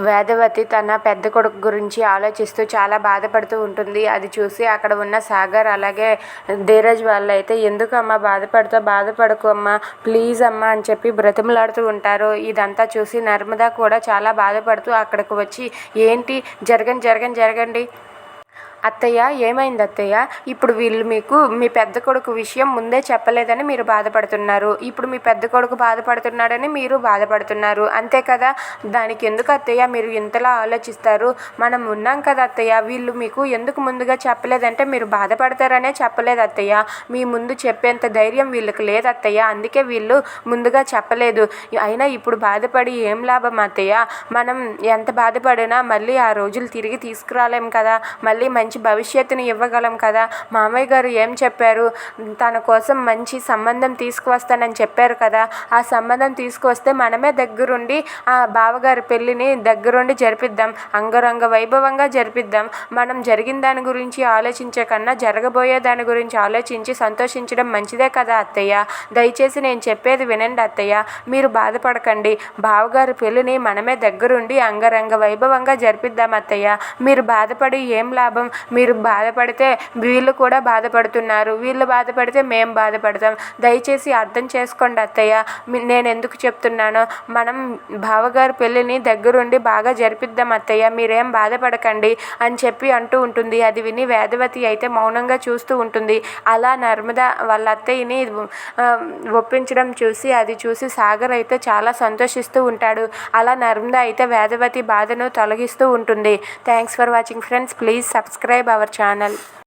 వేదవతి తన పెద్ద కొడుకు గురించి ఆలోచిస్తూ చాలా బాధపడుతూ ఉంటుంది. అది చూసి అక్కడ ఉన్న సాగర్ అలాగే ధీరజ్ వాళ్ళైతే ఎందుకమ్మా బాధపడుకు అమ్మా, ప్లీజ్ అమ్మా అని చెప్పి బ్రతిమలాడుతూ ఉంటారు. ఇదంతా చూసి నర్మద కూడా చాలా బాధపడుతూ అక్కడికి వచ్చి ఏంటి జరగండి అత్తయ్య, ఏమైంది అత్తయ్య? ఇప్పుడు వీళ్ళు మీకు మీ పెద్ద కొడుకు విషయం ముందే చెప్పలేదని మీరు బాధపడుతున్నారు. ఇప్పుడు మీ పెద్ద కొడుకు బాధపడుతున్నాడని మీరు బాధపడుతున్నారు, అంతే కదా? దానికి ఎందుకు అత్తయ్య మీరు ఇంతలా ఆలోచిస్తారు? మనం ఉన్నాం కదా అత్తయ్య. వీళ్ళు మీకు ఎందుకు ముందుగా చెప్పలేదంటే మీరు బాధపడతారనే చెప్పలేదు అత్తయ్య. మీ ముందు చెప్పేంత ధైర్యం వీళ్ళకి లేదు అత్తయ్య, అందుకే వీళ్ళు ముందుగా చెప్పలేదు. అయినా ఇప్పుడు బాధపడి ఏం లాభం అత్తయ్య? మనం ఎంత బాధపడినా మళ్ళీ ఆ రోజులు తిరిగి తీసుకురాలేం కదా, మళ్ళీ మంచి భవిష్యత్తుని ఇవ్వగలం కదా. మామయ్య గారు ఏం చెప్పారు? తన కోసం మంచి సంబంధం తీసుకువస్తానని చెప్పారు కదా. ఆ సంబంధం తీసుకువస్తే మనమే దగ్గరుండి ఆ బావగారి పెళ్ళిని దగ్గరుండి జరిపిద్దాం, అంగరంగ వైభవంగా జరిపిద్దాం. మనం జరిగిన దాని గురించి ఆలోచించే కన్నా జరగబోయే దాని గురించి ఆలోచించి సంతోషించడం మంచిదే కదా అత్తయ్య. దయచేసి నేను చెప్పేది వినండి అత్తయ్య, మీరు బాధపడకండి. బావగారి పెళ్ళిని మనమే దగ్గరుండి అంగరంగ వైభవంగా జరిపిద్దాం అత్తయ్య. మీరు బాధపడి ఏం లాభం? మీరు బాధపడితే వీళ్ళు కూడా బాధపడుతున్నారు, వీళ్ళు బాధపడితే మేము బాధపడతాం. దయచేసి అర్థం చేసుకోండి అత్తయ్య. నేను ఎందుకు చెప్తున్నానో, మనం బావగారి పెళ్ళిని దగ్గరుండి బాగా జరిపిద్దాం అత్తయ్య, మీరేం బాధపడకండి అని చెప్పి అంటూ ఉంటుంది. అది విని వేదవతి అయితే మౌనంగా చూస్తూ ఉంటుంది. అలా నర్మద వాళ్ళ అత్తయ్యని ఒప్పించడం చూసి సాగర్ అయితే చాలా సంతోషిస్తూ ఉంటాడు. అలా నర్మద అయితే వేదవతి బాధను తొలగిస్తూ ఉంటుంది. Thanks for watching friends. Please subscribe our channel.